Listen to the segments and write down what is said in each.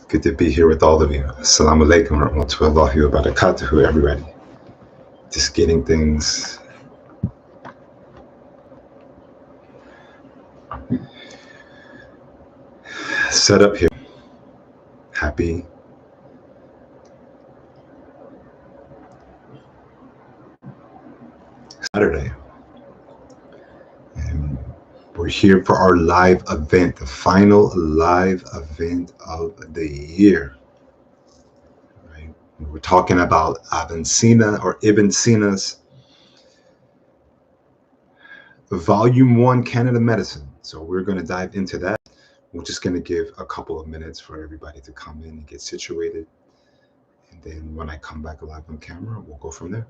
Good to be here with all of you. Assalamu alaikum wa rahmatullahi wa barakatuhu, everybody. Just getting things set up here. Happy Saturday. And we're here for our live event, the final live event of the year. Right? We're talking about Avicenna or Ibn Sina's Volume 1, Canon of Medicine. So we're going to dive into that. We're just going to give a couple of minutes for everybody to come in and get situated. And then when I come back live on camera, we'll go from there.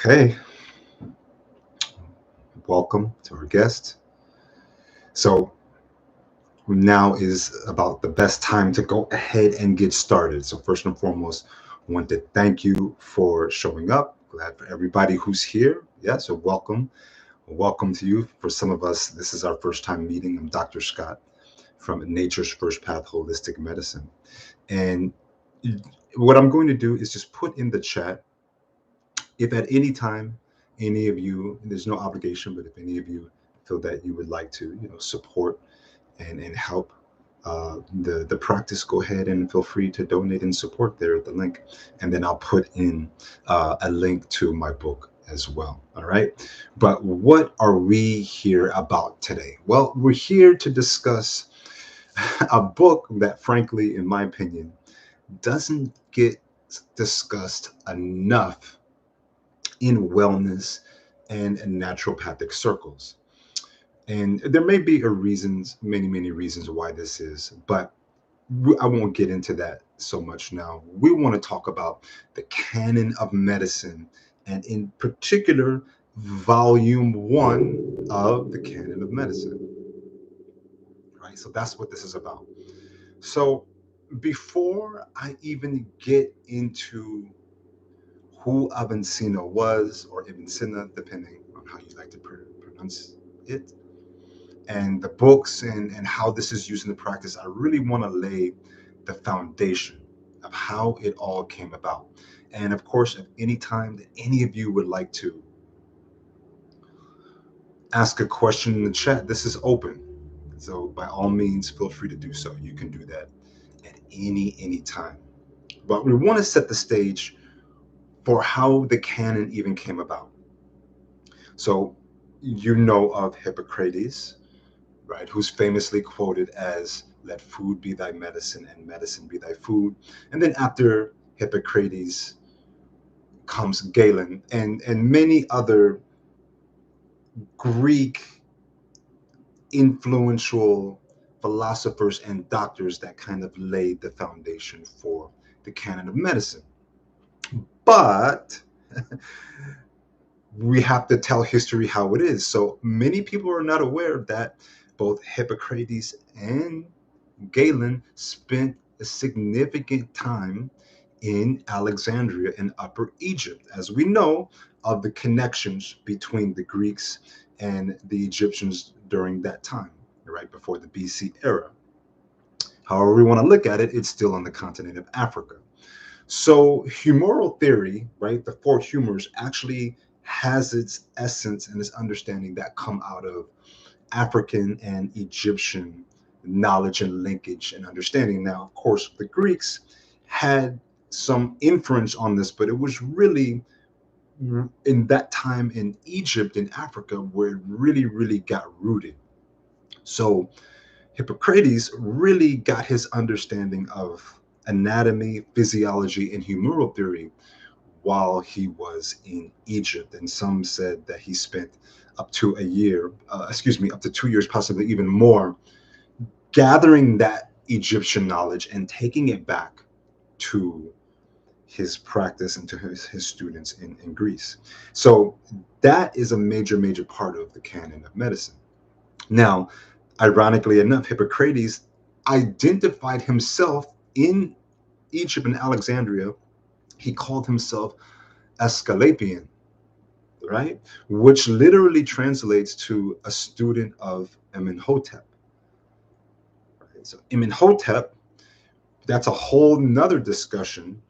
Okay. Welcome to our guest. So now is about the best time to go ahead and get started. So first and foremost, I want to thank you for showing up. Glad for everybody who's here. Yeah, so welcome. Welcome to you. For some of us, this is our first time meeting. I'm Dr. Scott from Nature's First Path Holistic Medicine. And what I'm going to do is just put in the chat, if at any time, any of you, there's no obligation, but if any of you feel that you would like to, support and help the practice, go ahead and feel free to donate and support there at the link. And then I'll put in a link to my book as well. All right. But what are we here about today? Well, we're here to discuss a book that, frankly, in my opinion, doesn't get discussed enough in wellness and naturopathic circles. And there may be many reasons why this is, but I won't get into that so much now. We want to talk about the canon of medicine, and in particular, volume 1 of the canon of medicine. Right? So that's what this is about. So before I even get into who Avicenna was, or Ibn Sina, depending on how you like to pronounce it, and the books and how this is used in the practice, I really want to lay the foundation of how it all came about. And of course, at any time that any of you would like to ask a question in the chat, this is open. So by all means, feel free to do so. You can do that at any time. But we want to set the stage for how the canon even came about. So you know of Hippocrates, right, who's famously quoted as "Let food be thy medicine and medicine be thy food." And then after Hippocrates comes Galen and many other Greek influential philosophers and doctors that kind of laid the foundation for the canon of medicine. But we have to tell history how it is. So many people are not aware that both Hippocrates and Galen spent a significant time in Alexandria in Upper Egypt, as we know of the connections between the Greeks and the Egyptians during that time, right before the BC era. However we want to look at it, it's still on the continent of Africa. So humoral theory, right, the four humors, actually has its essence and its understanding that come out of African and Egyptian knowledge and linkage and understanding. Now, of course, the Greeks had some inference on this, but it was really in that time in Egypt and Africa where it really got rooted. So Hippocrates really got his understanding of anatomy, physiology, and humoral theory while he was in Egypt. And some said that he spent up to a year, up to 2 years, possibly even more, gathering that Egyptian knowledge and taking it back to his practice and to his students in Greece. So that is a major, major part of the canon of medicine. Now, ironically enough, Hippocrates identified himself in Egypt and Alexandria. He called himself Asclepian, right? Which literally translates to a student of Amenhotep. Right? So Amenhotep, that's a whole nother discussion,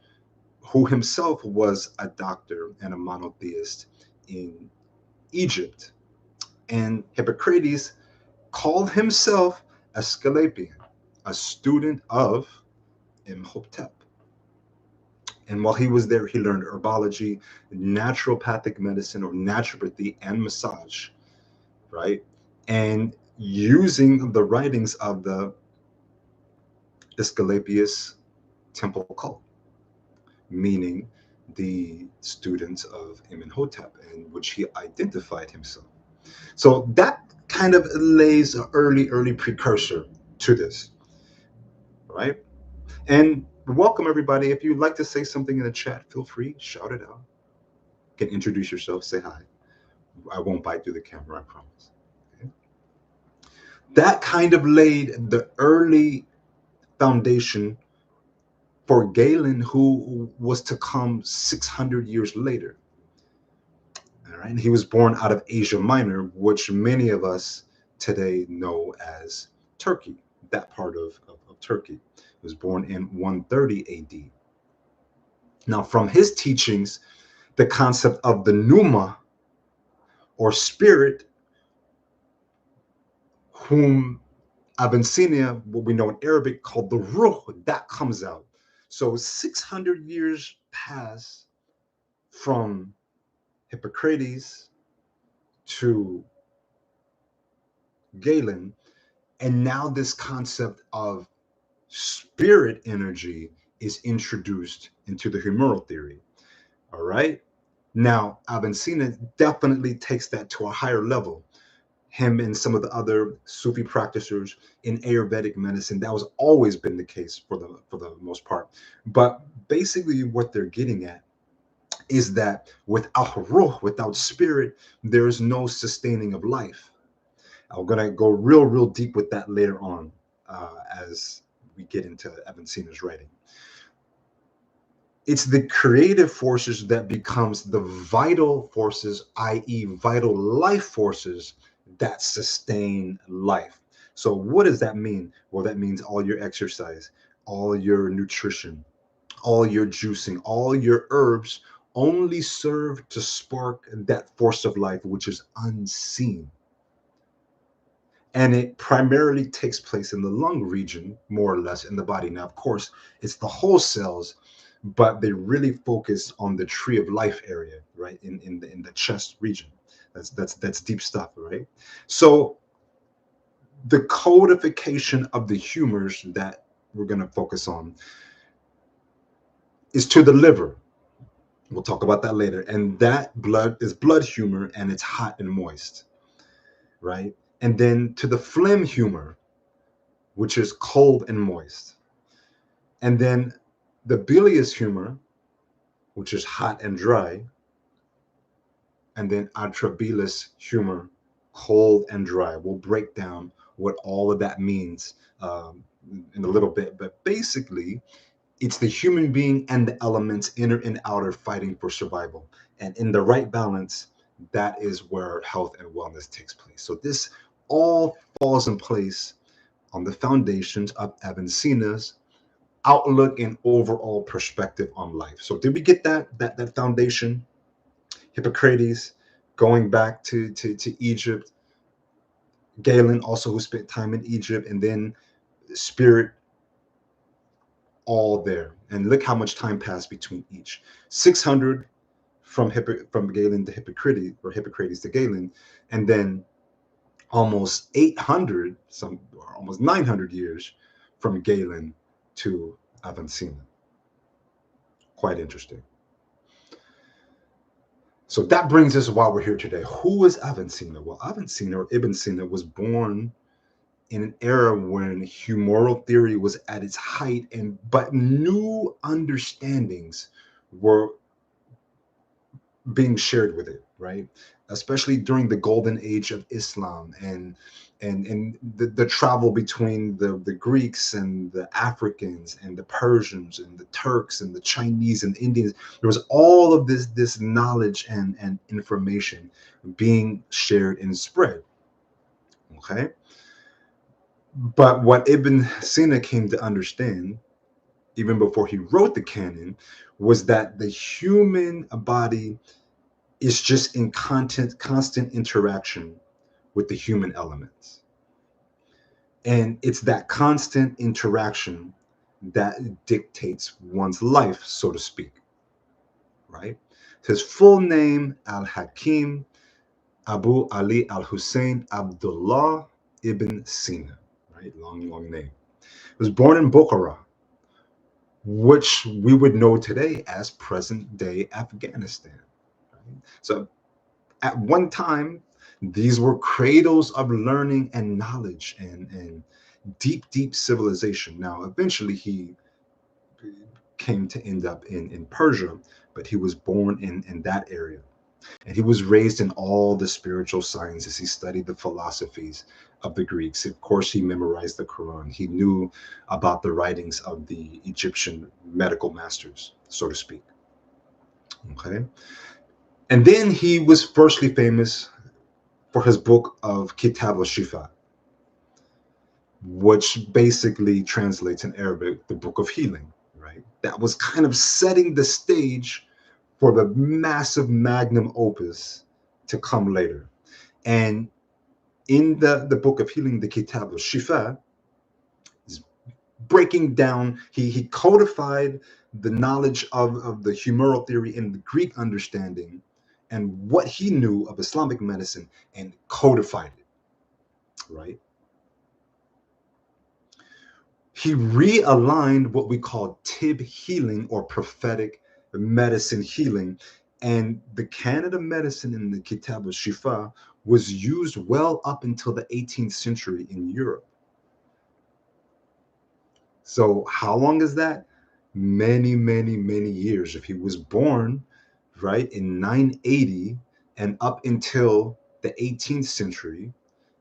who himself was a doctor and a monotheist in Egypt. And Hippocrates called himself Asclepian, a student of Imhotep. And while he was there, he learned herbology, naturopathic medicine or naturopathy, and massage, right? And using the writings of the Asclepius temple cult, meaning the students of Imhotep, in which he identified himself. So that kind of lays an early precursor to this, right? And welcome everybody. If you'd like to say something in the chat, feel free, shout it out. You can introduce yourself, say hi. I won't bite through the camera, I promise. Okay? That kind of laid the early foundation for Galen, who was to come 600 years later. All right, and he was born out of Asia Minor, which many of us today know as Turkey, that part of Turkey. He was born in 130 AD. Now, from his teachings, the concept of the pneuma, or spirit, whom Avicenna, what we know in Arabic called the ruh, that comes out. So 600 years pass from Hippocrates to Galen, and now this concept of spirit energy is introduced into the humoral theory. All right. Now, Avicenna definitely takes that to a higher level. Him and some of the other Sufi practitioners in Ayurvedic medicine, that was always been the case for the most part. But basically, what they're getting at is that without ruh, without spirit, there is no sustaining of life. I'm gonna go real deep with that later on as we get into Avicenna's writing. It's the creative forces that becomes the vital forces, i.e. vital life forces that sustain life. So what does that mean? Well, that means all your exercise, all your nutrition, all your juicing, all your herbs only serve to spark that force of life, which is unseen. And it primarily takes place in the lung region, more or less in the body. Now, of course, it's the whole cells, but they really focus on the tree of life area, right? In the chest region. That's deep stuff, right? So the codification of the humors that we're going to focus on is to the liver. We'll talk about that later. And that blood is blood humor, and it's hot and moist, right? And then to the phlegm humor, which is cold and moist. And then the bilious humor, which is hot and dry. And then atrabilis humor, cold and dry. We'll break down what all of that means in a little bit. But basically, it's the human being and the elements, inner and outer, fighting for survival. And in the right balance, that is where health and wellness takes place. So this all falls in place on the foundations of Avicenna's outlook and overall perspective on life. So did we get that foundation? Hippocrates, going back to Egypt, Galen also, who spent time in Egypt, and then spirit, all there. And look how much time passed between each. 600 from Galen to Hippocrates, or Hippocrates to Galen, and then almost 800, or almost 900 years from Galen to Avicenna. Quite interesting. So that brings us why we're here today. Who is Avicenna? Well, Avicenna or Ibn Sina was born in an era when humoral theory was at its height, and but new understandings were being shared with it, right? Especially during the golden age of Islam, and the travel between the Greeks and the Africans and the Persians and the Turks and the Chinese and the Indians. There was all of this knowledge and information being shared and spread. Okay. But what Ibn Sina came to understand, even before he wrote the canon, was that the human body is just in constant interaction with the human elements. And it's that constant interaction that dictates one's life, so to speak, right? His full name, Al Hakim Abu Ali Al Hussein Abdullah ibn Sina, right? Long, long name. He was born in Bukhara, which we would know today as present day Afghanistan. Right? So at one time, these were cradles of learning and knowledge and deep civilization. Now, eventually, he came to end up in Persia, but he was born in that area. And he was raised in all the spiritual sciences. He studied the philosophies of the Greeks. Of course, he memorized the Quran. He knew about the writings of the Egyptian medical masters, so to speak. Okay. And then he was firstly famous for his book of Kitab al-Shifa, which basically translates in Arabic, the book of healing, right? That was kind of setting the stage for the massive magnum opus to come later. And in the book of healing, the Kitab al-Shifa, is breaking down, he codified the knowledge of the humoral theory and the Greek understanding and what he knew of Islamic medicine and codified it, right? He realigned what we call tib healing or prophetic medicine healing. And the Canada medicine in the Kitab al-Shifa was used well up until the 18th century in Europe. So how long is that? Many years. If he was born, right, in 980 and up until the 18th century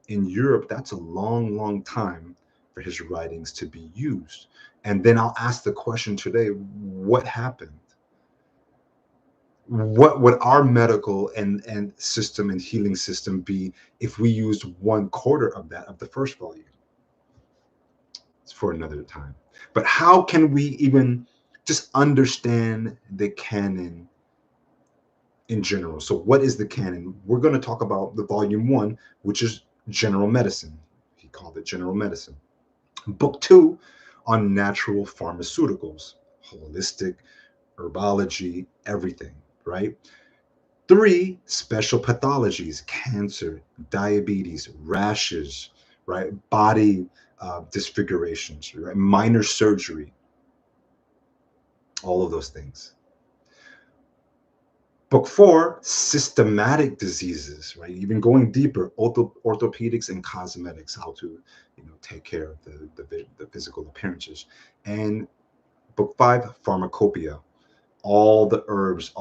in Europe, that's a long time for his writings to be used. And then I'll ask the question today, what happened? What would our medical and system and healing system be if we used 1/4 of that of the first volume? It's for another time. But how can we even just understand the canon in general? So what is the canon? We're going to talk about the volume 1, which is general medicine. He called it general medicine. Book 2 on natural pharmaceuticals, holistic, herbology, everything, right? 3, special pathologies, cancer, diabetes, rashes, right? Body disfigurations, right? Minor surgery, all of those things. Book 4, systematic diseases, right? Even going deeper, orthopedics and cosmetics, how to, take care of the physical appearances. And book 5, pharmacopoeia, all the herbs,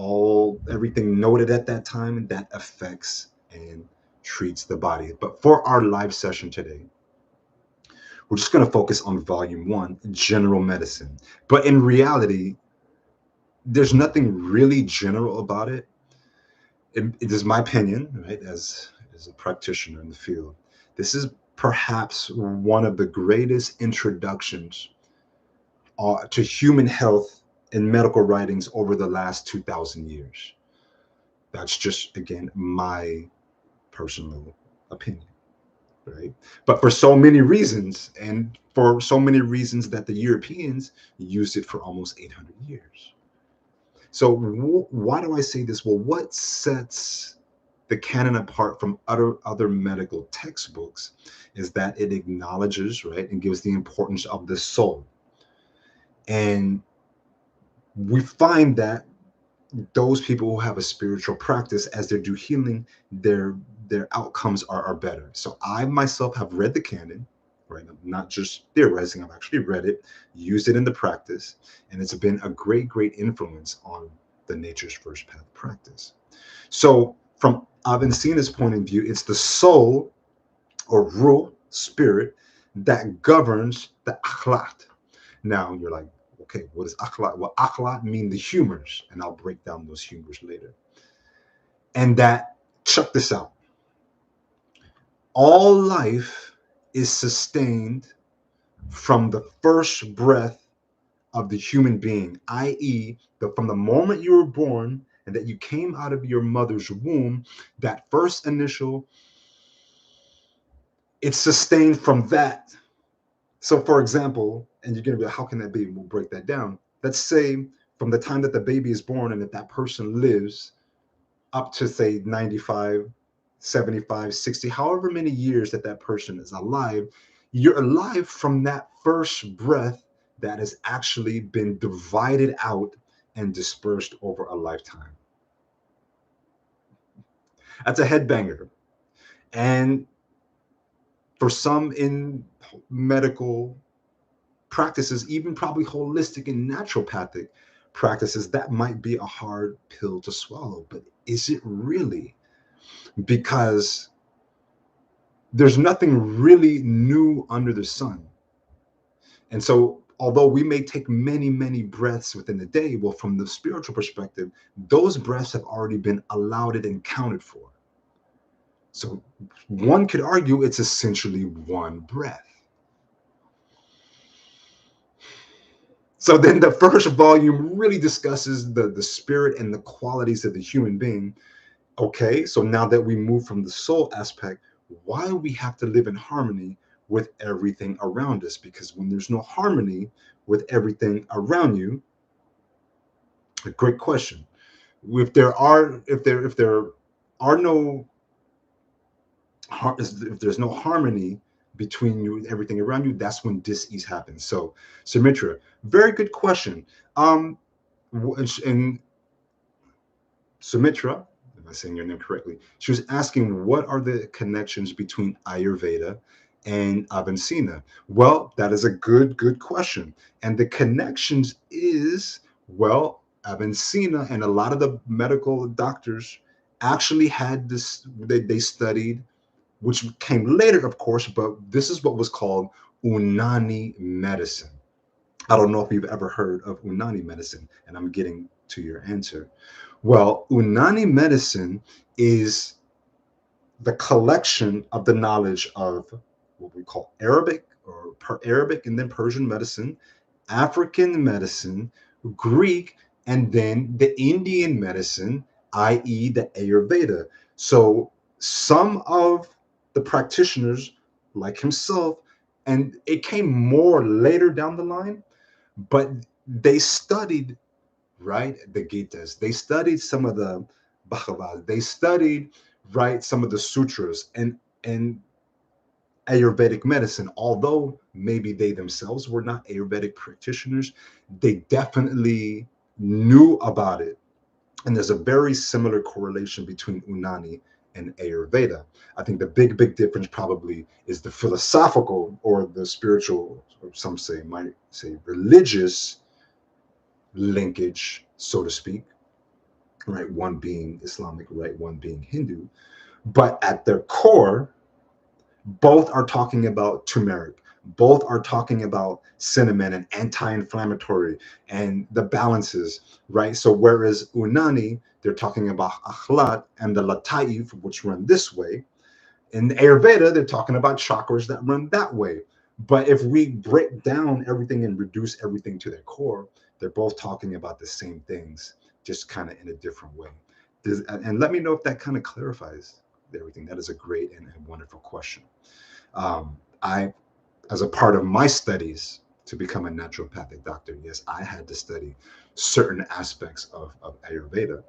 everything noted at that time that affects and treats the body. But for our live session today, we're just going to focus on volume 1, general medicine. But in reality, there's nothing really general about it. It is my opinion, right, as a practitioner in the field. This is perhaps one of the greatest introductions to human health in medical writings over the last 2,000 years. That's just, again, my personal opinion, right? But for so many reasons, and for so many reasons that the Europeans used it for almost 800 years. So why do I say this? Well, what sets the canon apart from other medical textbooks is that it acknowledges, right, and gives the importance of the soul. And we find that those people who have a spiritual practice as they do healing, their outcomes are better. So I myself have read the canon, right? I'm not just theorizing, I've actually read it, used it in the practice, and it's been a great influence on the nature's first path practice. So from Avicenna's point of view, it's the soul or ruh, spirit, that governs the akhlaq. Now you're like, okay, what is akhlaq? Well, akhlaq mean the humors, and I'll break down those humors later. And that, check this out, all life is sustained from the first breath of the human being, i.e., from the moment you were born and that you came out of your mother's womb, that first initial, it's sustained from that. So, for example, and you're going to be like, how can that be? We'll break that down. Let's say from the time that the baby is born and that person lives up to, say, 95, 75, 60, however many years that that person is alive, you're alive from that first breath that has actually been divided out and dispersed over a lifetime. That's a headbanger. And for some in medical practices, even probably holistic and naturopathic practices, that might be a hard pill to swallow. But is it really? Because there's nothing really new under the sun. And so, although we may take many breaths within the day, well, from the spiritual perspective, those breaths have already been allowed and counted for. So, one could argue it's essentially one breath. So then the first volume really discusses the spirit and the qualities of the human being. Okay, so now that we move from the soul aspect, why do we have to live in harmony with everything around us? Because when there's no harmony with everything around you, a great question. If there are no if there's no harmony between you and everything around you, that's when dis-ease happens. So, Sumitra, very good question. And Sumitra, am I saying your name correctly? She was asking what are the connections between Ayurveda and Avicenna. Well, that is a good question. And the connections is, well, Avicenna and a lot of the medical doctors actually had this, they studied, which came later, of course, but this is what was called Unani medicine. I don't know if you've ever heard of Unani medicine, and I'm getting to your answer. Well, Unani medicine is the collection of the knowledge of what we call Arabic or Arabic and then Persian medicine, African medicine, Greek, and then the Indian medicine, i.e., the Ayurveda. So some of the practitioners, like himself, and it came more later down the line, but they studied, right, the Gitas. They studied some of the Bhagavad. They studied, right, some of the sutras and Ayurvedic medicine. Although maybe they themselves were not Ayurvedic practitioners, they definitely knew about it. And there's a very similar correlation between Unani and Ayurveda. I think the big difference probably is the philosophical or the spiritual, or some say might say religious linkage, so to speak, right? One being Islamic, right? One being Hindu. But at their core, both are talking about turmeric. Both are talking about cinnamon and anti-inflammatory and the balances, right? So whereas Unani, they're talking about akhlat and the lataif, which run this way. In Ayurveda, they're talking about chakras that run that way. But if we break down everything and reduce everything to their core, they're both talking about the same things, just kind of in a different way. And let me know if that kind of clarifies everything. That is a great and wonderful question. I, as a part of my studies to become a naturopathic doctor, yes, I had to study certain aspects of Ayurveda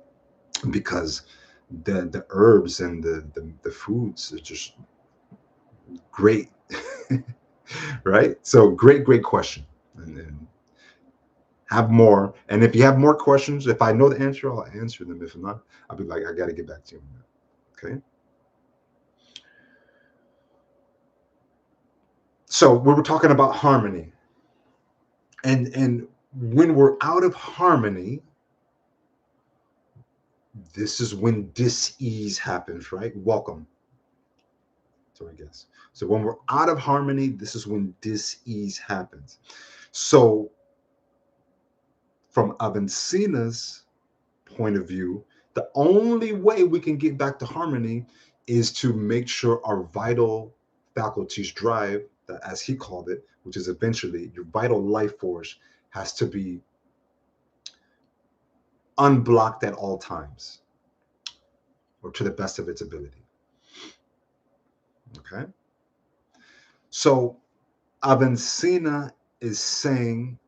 because the herbs and the foods are just great. Right? So great question. And have more. And if you have more questions, if I know the answer, I'll answer them. If not, I'll be like, I got to get back to you on that. Okay. So we were talking about harmony. And when we're out of harmony, this is when dis-ease happens, right? Welcome. So I guess. So when we're out of harmony, this is when dis-ease happens. So from Avicenna's point of view, the only way we can get back to harmony is to make sure our vital faculties drive, as he called it, which is eventually your vital life force, has to be unblocked at all times or to the best of its ability. Okay. So Avicenna is saying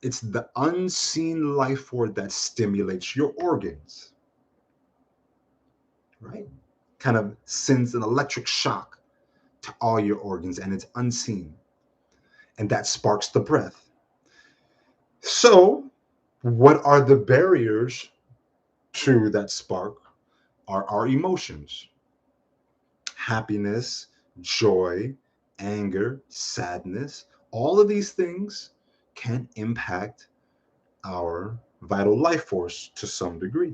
it's the unseen life force that stimulates your organs, right? Kind of sends an electric shock to all your organs, and it's unseen. And that sparks the breath. So, what are the barriers to that spark? Are our emotions, happiness, joy, anger, sadness. All of these things can impact our vital life force to some degree.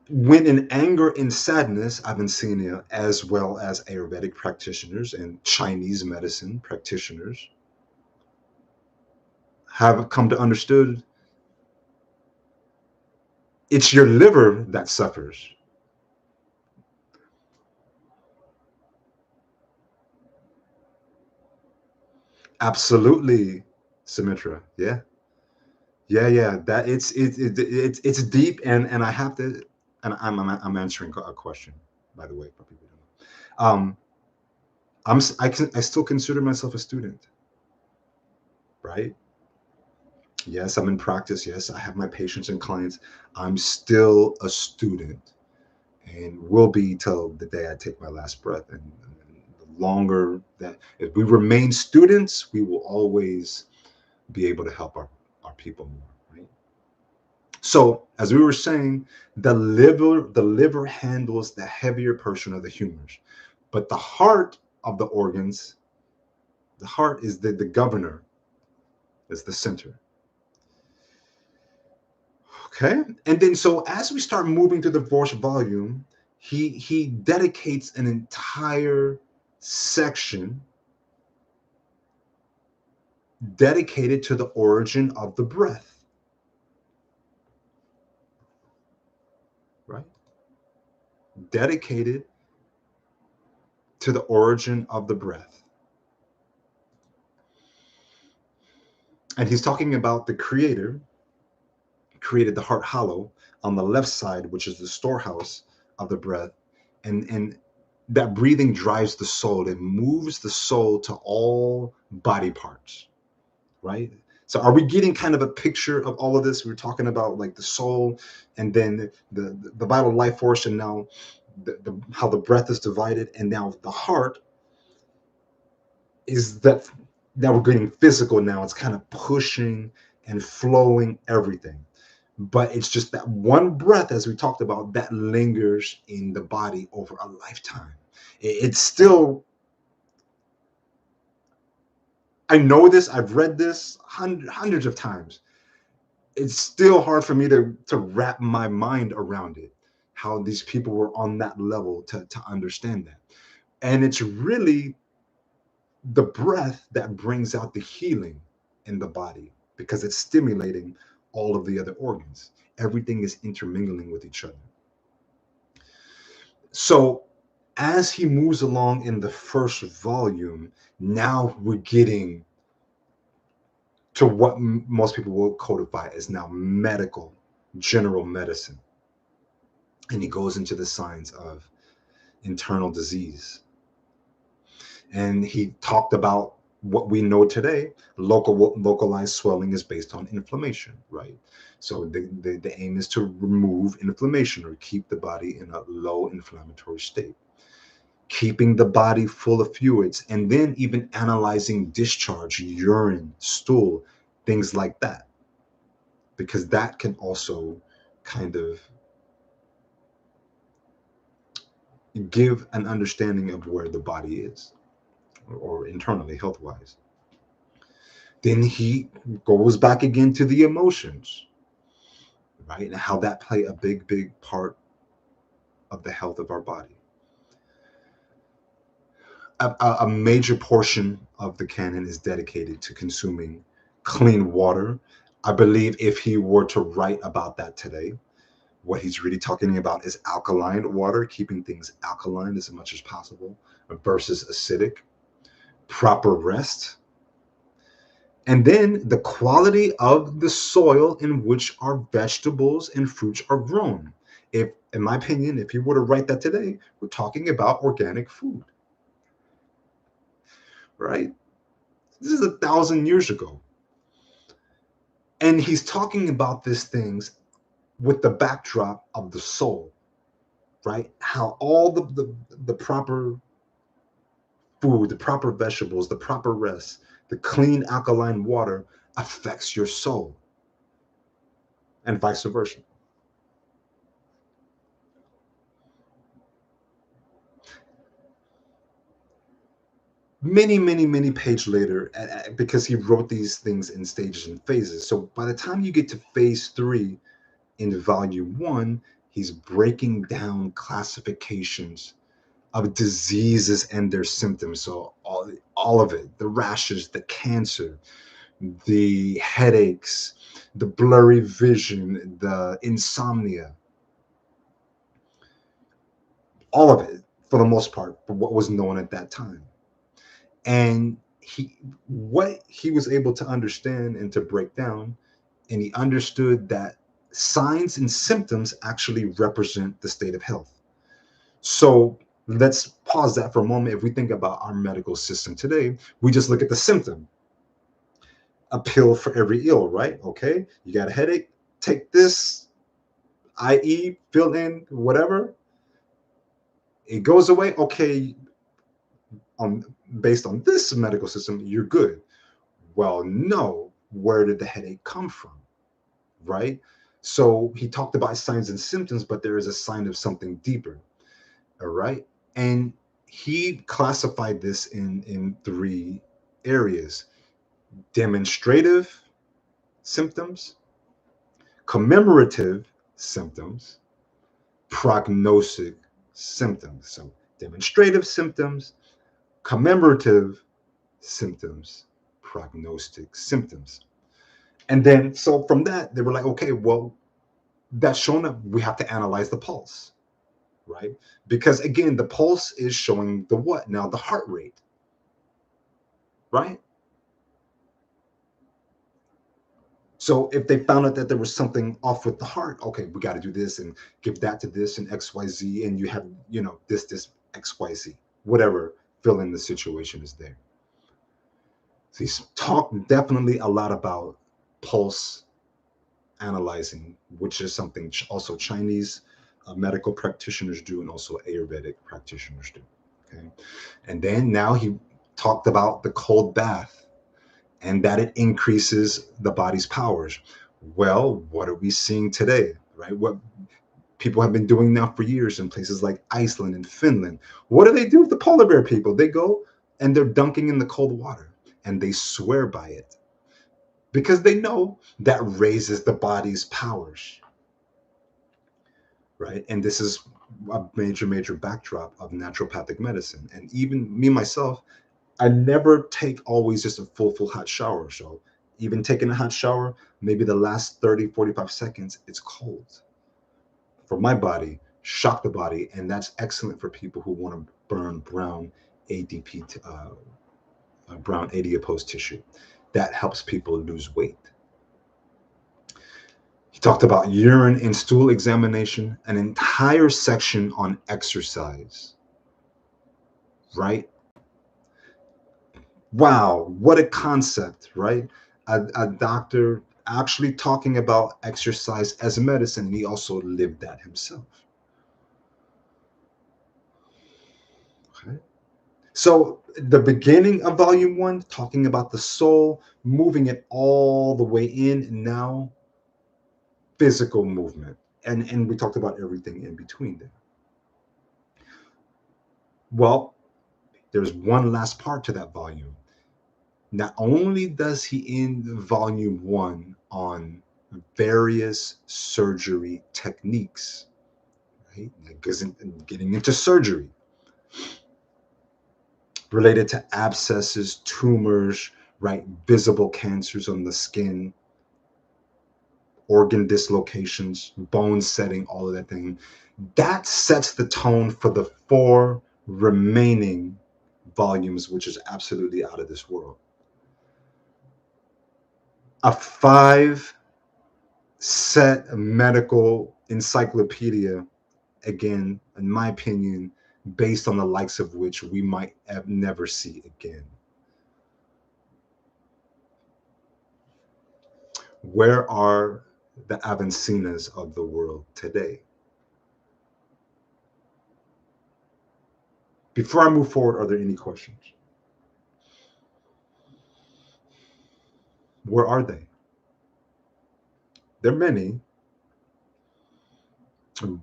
When in anger and sadness, I've been seeing it as well as Ayurvedic practitioners and Chinese medicine practitioners have come to understood it's your liver that suffers. Absolutely, Sumitra. Yeah, yeah. That it's deep, and I have to, and I'm answering a question, by the way, for people who don't know. I still consider myself a student, right? Yes, I'm in practice. Yes, I have my patients and clients. I'm still a student and will be till the day I take my last breath. And the longer that, if we remain students, we will always be able to help our people more, right? So, as we were saying, the liver handles the heavier portion of the humors, but the heart of the organs, the heart is the governor, is the center. Okay. And then so as we start moving to the fourth volume, he dedicates an entire section dedicated to the origin of the breath. Right? Dedicated to the origin of the breath. And he's talking about the creator created the heart hollow on the left side, which is the storehouse of the breath. And that breathing drives the soul. It moves the soul to all body parts, right? So are we getting kind of a picture of all of this? We were talking about like the soul and then the vital life force, and now how the breath is divided, and now the heart is that. Now we're getting physical. Now it's kind of pushing and flowing everything, but it's just that one breath, as we talked about, that lingers in the body over a lifetime. It's still, I know this, I've read this hundreds of times. It's still hard for me to wrap my mind around it, how these people were on that level to understand that. And it's really the breath that brings out the healing in the body because it's stimulating all of the other organs. Everything is intermingling with each other. So as he moves along in the first volume, now we're getting to what most people will codify as now medical, general medicine. And he goes into the signs of internal disease. And he talked about what we know today. Localized swelling is based on inflammation, right? So the aim is to remove inflammation or keep the body in a low inflammatory state. keeping the body full of fluids, and then even analyzing discharge, urine, stool, things like that, because that can also kind of give an understanding of where the body is, or internally, health wise. Then he goes back again to the emotions, right? And how that play a big part of the health of our body. A major portion of the canon is dedicated to consuming clean water. I believe if he were to write about that today, what he's really talking about is alkaline water, keeping things alkaline as much as possible versus acidic, proper rest, and then the quality of the soil in which our vegetables and fruits are grown. If, in my opinion, if you were to write that today, we're talking about organic food, right? This is 1,000 years ago. And he's talking about these things with the backdrop of the soul, right? How all the proper food, the proper vegetables, the proper rest, the clean alkaline water affects your soul, and vice versa. Many page later, because he wrote these things in stages and phases. So by the time you get to phase 3 in volume 1, he's breaking down classifications of diseases and their symptoms. So all of it, the rashes, the cancer, the headaches, the blurry vision, the insomnia, all of it, for the most part, for what was known at that time. And what he was able to understand and to break down, and he understood that signs and symptoms actually represent the state of health. So let's pause that for a moment. If we think about our medical system today, we just look at the symptom, a pill for every ill, right? Okay, you got a headache, take this, i.e., fill in whatever, it goes away. Okay, on based on this medical system, you're good. Well, no, where did the headache come from? Right? So he talked about signs and symptoms, but there is a sign of something deeper. All right. And he classified this in 3 areas: demonstrative symptoms, commemorative symptoms, prognostic symptoms. So demonstrative symptoms, commemorative symptoms, prognostic symptoms. And then, so from that, they were like, okay, well, that's shown up. We have to analyze the pulse, right? Because again, the pulse is showing the what? Now, the heart rate, right? So if they found out that there was something off with the heart, okay, we got to do this and give that to this and XYZ, and you have, this XYZ, whatever, fill in the situation is there. So he's talked definitely a lot about pulse analyzing, which is something also Chinese medical practitioners do, and also Ayurvedic practitioners do. Okay, and then now he talked about the cold bath and that it increases the body's powers. Well, what are we seeing today? Right, what people have been doing now for years in places like Iceland and Finland. What do with the polar bear people? They go and they're dunking in the cold water, and they swear by it because they know that raises the body's powers, right? And this is a major backdrop of naturopathic medicine. And even me myself, I never take always just a full hot shower. So even taking a hot shower, maybe the last 30-45 seconds, it's cold for my body, shock the body, and that's excellent for people who want to burn brown ADP, brown adipose tissue. That helps people lose weight. He talked about urine and stool examination, an entire section on exercise, right? Wow, what a concept, right? A doctor actually talking about exercise as a medicine, and he also lived that himself. So the beginning of volume one, talking about the soul, moving it all the way in, and now physical movement. And we talked about everything in between there. Well, there's one last part to that volume. Not only does he end volume one on various surgery techniques, right? Like getting into surgery related to abscesses, tumors, right? Visible cancers on the skin, organ dislocations, bone setting, all of that thing. That sets the tone for the four remaining volumes, which is absolutely out of this world. A 5 set medical encyclopedia, again, in my opinion, based on the likes of which we might have never see again. Where are the Avicennas of the world today? Before I move forward, are there any questions? Where are they? There are many,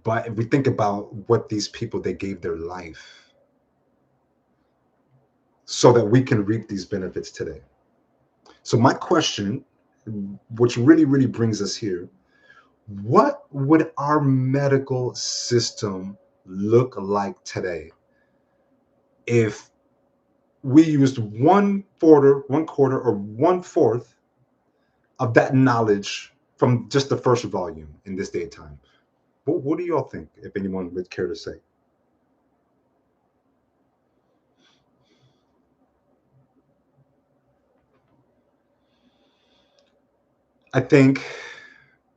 but if we think about what these people, they gave their life so that we can reap these benefits today. So my question, which really brings us here, what would our medical system look like today if we used one quarter or 1/4 of that knowledge from just the first volume in this day and time? What do y'all think, if anyone would care to say? I think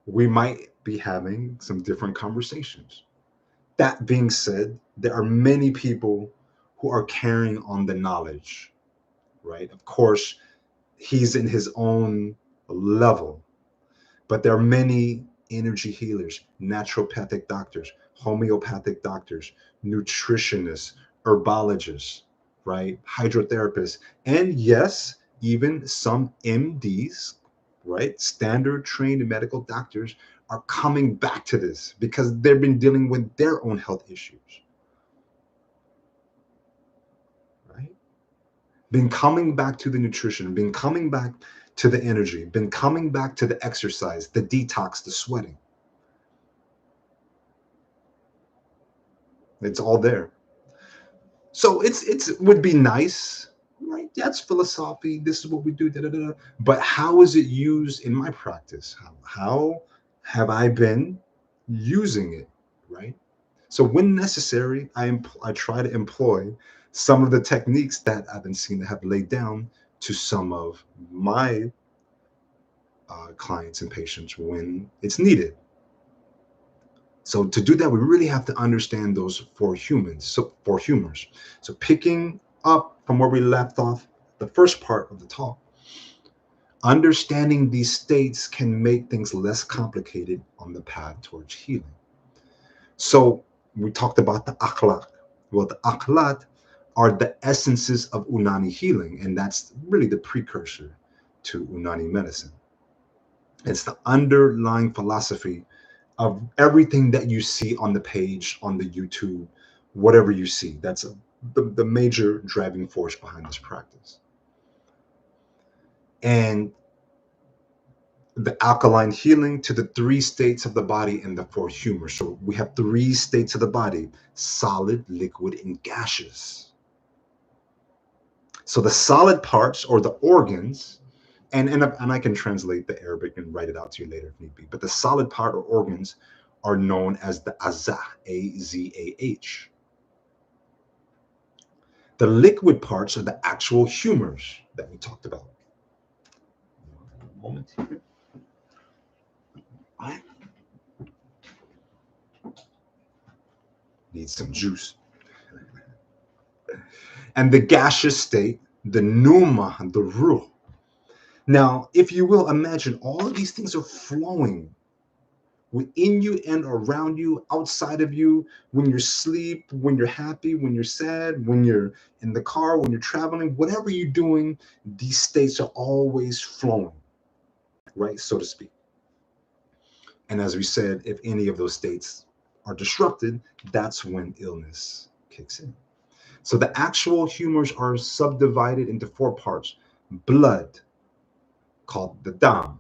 we might be having some different conversations. That being said, there are many people who are carrying on the knowledge, right? Of course, he's in his own level, but there are many energy healers, naturopathic doctors, homeopathic doctors, nutritionists, herbologists, right? Hydrotherapists, and yes, even some MDs, right? Standard trained medical doctors are coming back to this because they've been dealing with their own health issues, right? Been coming back to the nutrition, been coming back to the energy, been coming back to the exercise, the detox, the sweating. It's all there. So it's would be nice, right? That's philosophy. This is what we do. Da, da, da. But how is it used in my practice? How have I been using it, right? So when necessary, I try to employ some of the techniques that I've been seen to have laid down to some of my clients and patients when it's needed. So to do that, we really have to understand those four humors. So picking up from where we left off, the first part of the talk, understanding these states can make things less complicated on the path towards healing. So we talked about the akhlaq. Well, the akhlaq are the essences of Unani healing, and that's really the precursor to Unani medicine. It's the underlying philosophy of everything that you see on the page, on the YouTube, whatever you see. That's the major driving force behind this practice. And the alkaline healing to the 3 states of the body and the 4 humors. So we have 3 states of the body: solid, liquid, and gaseous. So the solid parts, or the organs, and I can translate the Arabic and write it out to you later if need be. But the solid part or organs are known as the azah, Azah. The liquid parts are the actual humors that we talked about. Moment here. I need some juice. And the gaseous state, the pneuma, the ruh. Now, if you will imagine, all of these things are flowing within you and around you, outside of you, when you're asleep, when you're happy, when you're sad, when you're in the car, when you're traveling, whatever you're doing, these states are always flowing, right, so to speak. And as we said, if any of those states are disrupted, that's when illness kicks in. So the actual humors are subdivided into four parts. Blood, called the dam.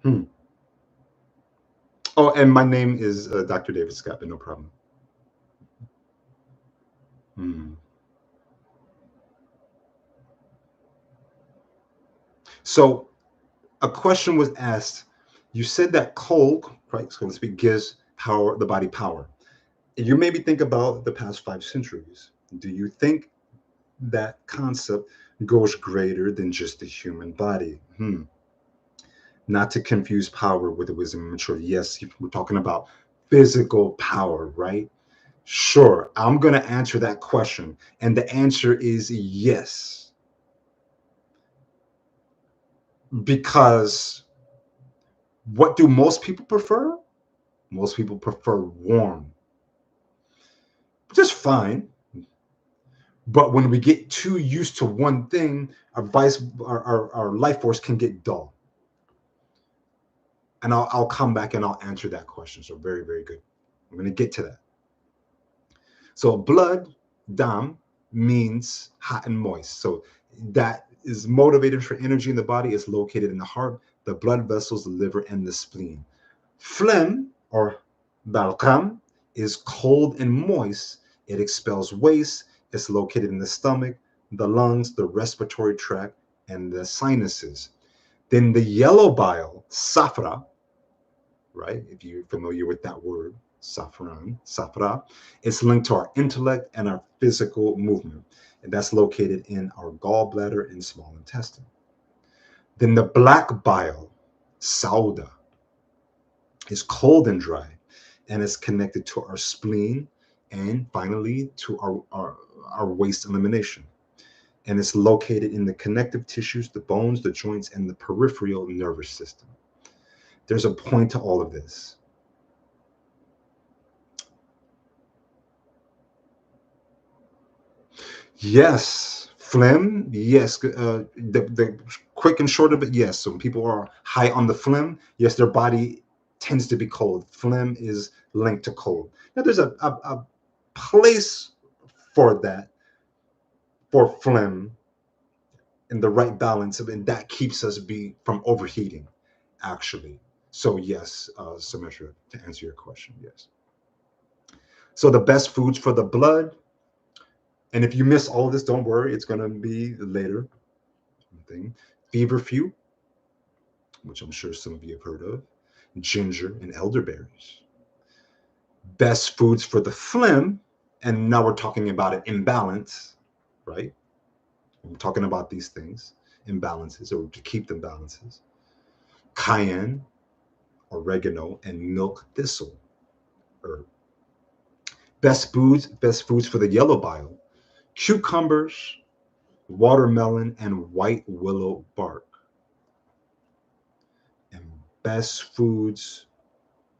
Hmm. Oh, and my name is Dr. David Scott, but no problem. Hmm. So a question was asked. You said that cold, right, so to speak, gives power, the body power. You made me think about the past 5 centuries. Do you think that concept goes greater than just the human body? Not to confuse power with the wisdom and maturity. Yes, we're talking about physical power, right? Sure, I'm going to answer that question. And the answer is yes. Because what do most people prefer? Most people prefer warm, just fine. But when we get too used to one thing, our life force can get dull. And I'll come back and I'll answer that question. So very, very good. I'm going to get to that. So blood, dam, means hot and moist. So that is motivated for energy in the body. It's located in the heart, the blood vessels, the liver, and the spleen. Phlegm, or balgam, is cold and moist. It expels waste. It's located in the stomach, the lungs, the respiratory tract, and the sinuses. Then the yellow bile, safra, right? If you're familiar with that word, safra, it's linked to our intellect and our physical movement. And that's located in our gallbladder and small intestine. Then the black bile, sauda, is cold and dry and is connected to our spleen and finally to our waste elimination. And it's located in the connective tissues, the bones, the joints, and the peripheral nervous system. There's a point to all of this. Yes, phlegm. Yes, the quick and short of it. Yes, so when people are high on the phlegm, yes, their body tends to be cold. Phlegm is linked to cold. Now, there's a place for that, for phlegm, in the right balance of, and that keeps us from overheating, actually. So yes, Symmetra, to answer your question, yes. So the best foods for the blood, and if you miss all of this, don't worry, it's going to be later thing. Feverfew, which I'm sure some of you have heard of, ginger, and elderberries. Best foods for the phlegm, and now we're talking about an imbalance, right? We're talking about these things, imbalances, or to keep them balances. Cayenne, oregano, and milk thistle herb. Best foods for the yellow bile: cucumbers, watermelon, and white willow bark. And best foods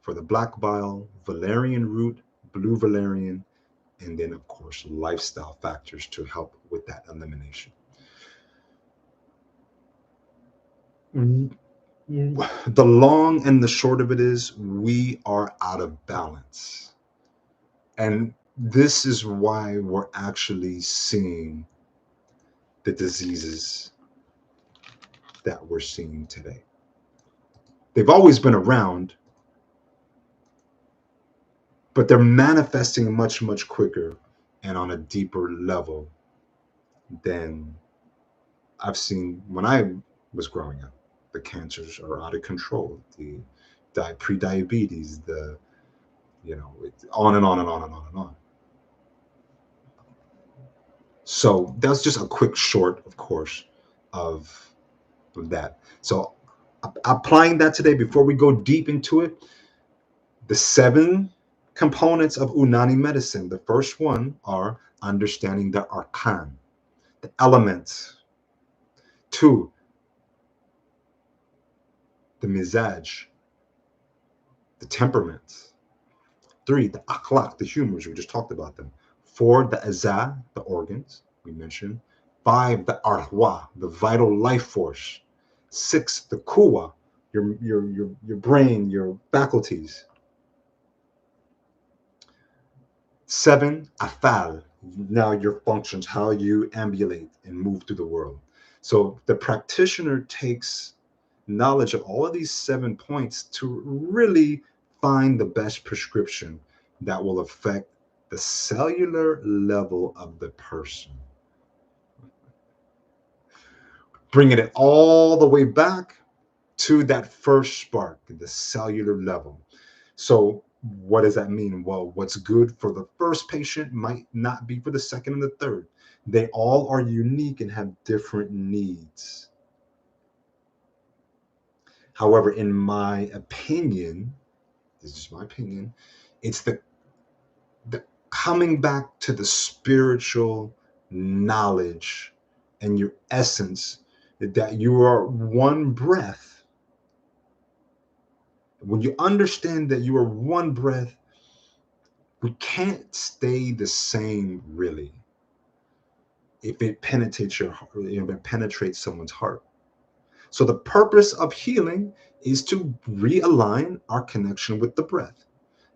for the black bile: valerian root, blue valerian, and then of course lifestyle factors to help with that elimination. The long and the short of it is we are out of balance. And this is why we're actually seeing the diseases that we're seeing today. They've always been around, but they're manifesting much, much quicker and on a deeper level than I've seen when I was growing up. The cancers are out of control, the pre-diabetes, on and on and on and on and on. So that's just a quick short, of course, of that. So applying that today, before we go deep into it, the 7 components of Unani medicine. The first one are understanding the arkan, the elements. Two, the mizaj, the temperaments. Three, the akhlaq, the humors. We just talked about them. Four, the azah, the organs we mentioned. Five, the arhwa, the vital life force. Six, the kuwa, your brain, your faculties. Seven, afal, now your functions, how you ambulate and move through the world. So the practitioner takes knowledge of all of these 7 points to really find the best prescription that will affect the cellular level of the person. Bringing it all the way back to that first spark, the cellular level. So what does that mean? Well, what's good for the first patient might not be for the second and the third. They all are unique and have different needs. However, in my opinion, this is my opinion, it's the coming back to the spiritual knowledge and your essence that you are one breath. When you understand that you are one breath, we can't stay the same really if it penetrates your heart, if it penetrates someone's heart. So the purpose of healing is to realign our connection with the breath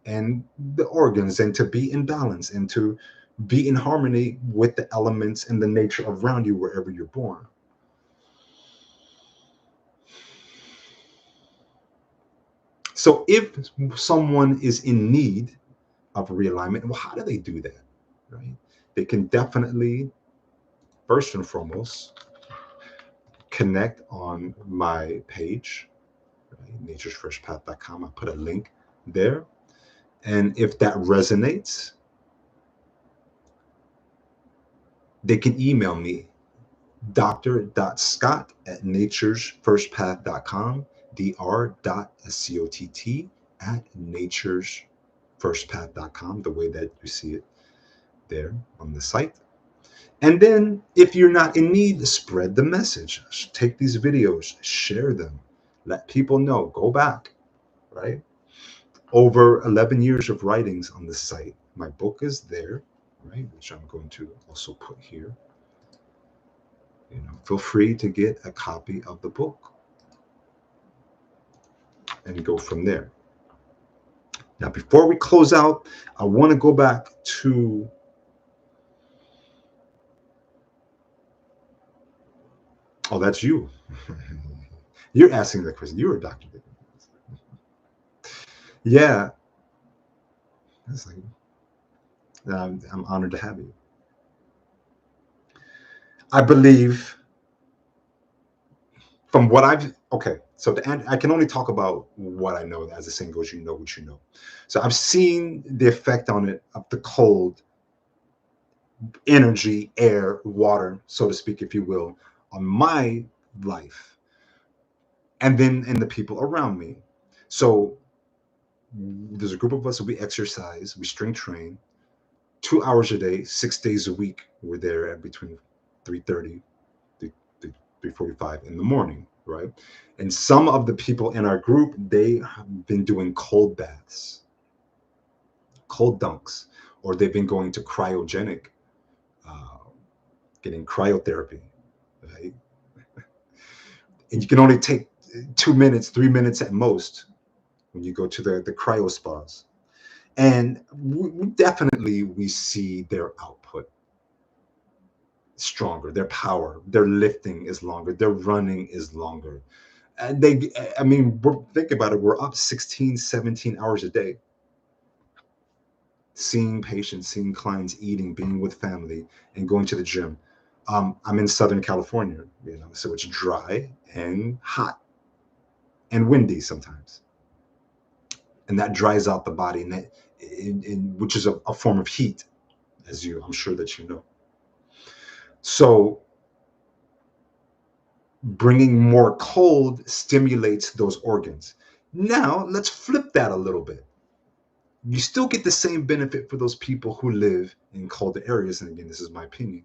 and the organs, and to be in balance and to be in harmony with the elements and the nature around you wherever you're born. So if someone is in need of realignment, well, how do they do that? Right? They can definitely, first and foremost, connect on my page, right? naturesfreshpath.com. I put a link there. And if that resonates, they can email me, dr.scott@naturesfirstpath.com, dr.scott@naturesfirstpath.com, the way that you see it there on the site. And then if you're not in need, spread the message. Take these videos, share them, let people know, go back, right? Over 11 years of writings on the site. My book is there, right? Which I'm going to also put here. Feel free to get a copy of the book and go from there. Now, before we close out, I want to go back to oh, that's you. You're asking the question. You're a doctor. Yeah. It's like, I'm honored to have you. I believe from what so I can only talk about what I know. As the saying goes, you know what you know. So I've seen the effect on it of the cold, energy, air, water, so to speak, if you will, on my life, and then in the people around me. So there's a group of us that we exercise, we strength train 2 hours a day, 6 days a week. We're there at between 3:30 to 3:45 in the morning, right? And some of the people in our group, they have been doing cold baths, cold dunks, or they've been going to cryogenic, getting cryotherapy, right? And you can only take 2 minutes, 3 minutes at most when you go to the cryo spas. And we see their output stronger, their power, their lifting is longer, their running is longer. And think about it, we're up 16, 17 hours a day, seeing patients, seeing clients, eating, being with family, and going to the gym. I'm in Southern California, so it's dry and hot and windy sometimes. And that dries out the body, which is a form of heat, I'm sure that you know. So bringing more cold stimulates those organs. Now let's flip that a little bit. you still get the same benefit for those people who live in colder areas. And again, this is my opinion.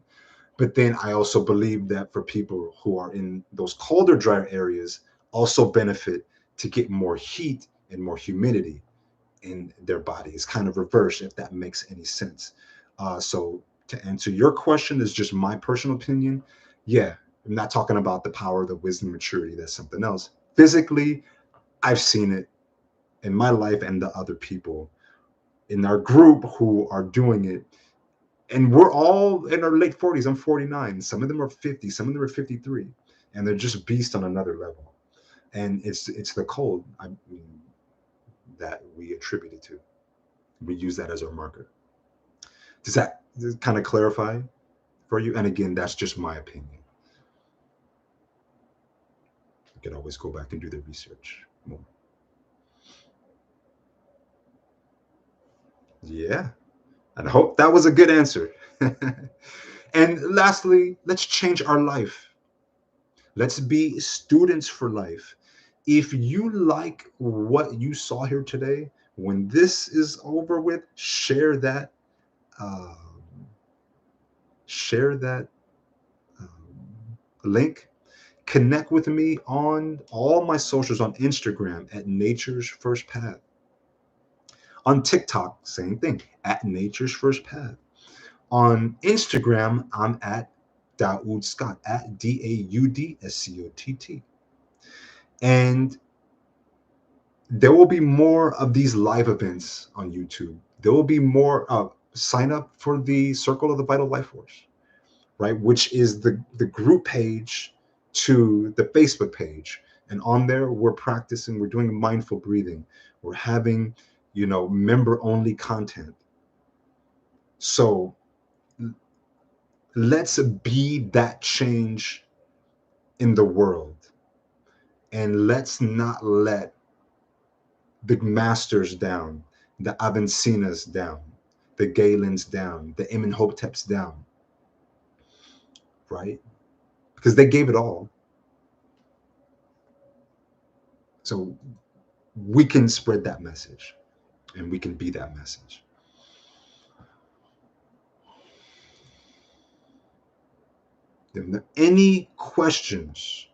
But then I also believe that for people who are in those colder, drier areas, also benefit to get more heat and more humidity in their body. It's kind of reverse, if that makes any sense. So to answer your question, is just my personal opinion. Yeah, I'm not talking about the power, the wisdom, maturity. That's something else. Physically, I've seen it in my life and the other people in our group who are doing it. And we're all in our late 40s. I'm 49. Some of them are 50. Some of them are 53. And they're just beasts on another level. And it's the cold, I mean, that we attribute it to. We use that as our marker. Does that kind of clarify for you? And again, that's just my opinion. You can always go back and do the research more. Yeah. And I hope that was a good answer. And lastly, let's change our life. Let's be students for life. If you like what you saw here today, when this is over with, um, share that link. Connect with me on all my socials on Instagram at Nature's First Path. On TikTok, same thing, at Nature's First Path. On Instagram, I'm at Daoud Scott, at DAUDSCOTT. And there will be more of these live events on YouTube. There will be more. Sign up for the Circle of the Vital Life Force, right? Which is the group page to the Facebook page. And on there, we're practicing, we're doing mindful breathing. We're having, member only content. So let's be that change in the world. And let's not let the masters down, the Avicennas down, the Galens down, the Imhoteps down, right? Because they gave it all. So we can spread that message and we can be that message. Any questions,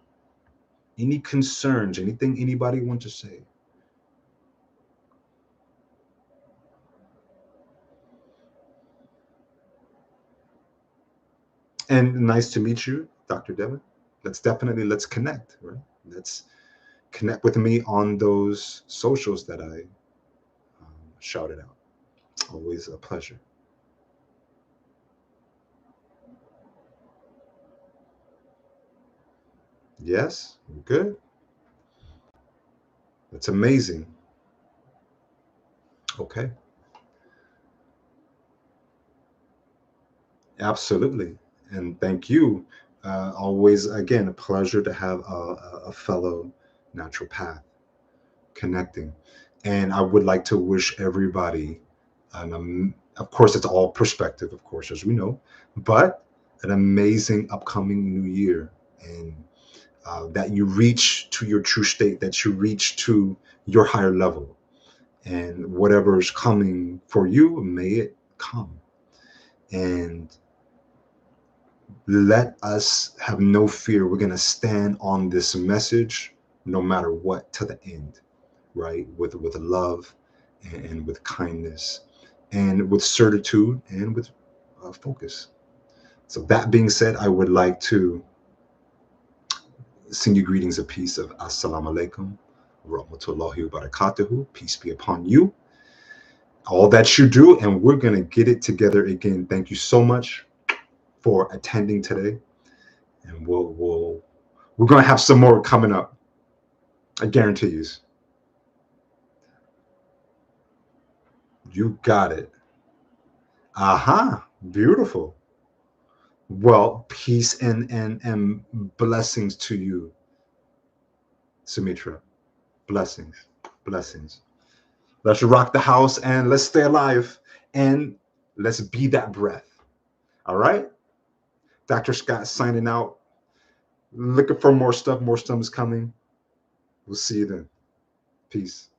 any concerns, anything anybody want to say? And nice to meet you, Dr. Devin. Let's connect, right? Let's connect with me on those socials that I shouted out. Always a pleasure. Yes, good. That's amazing. Okay, absolutely. And thank you. Always, again, a pleasure to have a fellow naturopath connecting. And I would like to wish everybody, of course, it's all perspective, of course, as we know, but an amazing upcoming new year. And that you reach to your true state, that you reach to your higher level. And whatever is coming for you, may it come. And let us have no fear. We're going to stand on this message no matter what to the end, right? With love and with kindness and with certitude and with focus. So that being said, I would like to send you greetings of peace of Assalamu alaikum, rahmatullahi wa barakatuhu. Peace be upon you. All that you do, and we're going to get it together again. Thank you so much for attending today. And we're going to have some more coming up. I guarantee you. You got it. Aha, beautiful. Well, peace and blessings to you, Sumitra. Blessings, blessings. Let's rock the house and let's stay alive and let's be that breath. All right? Dr. Scott signing out. Looking for more stuff. More stuff is coming. We'll see you then. Peace.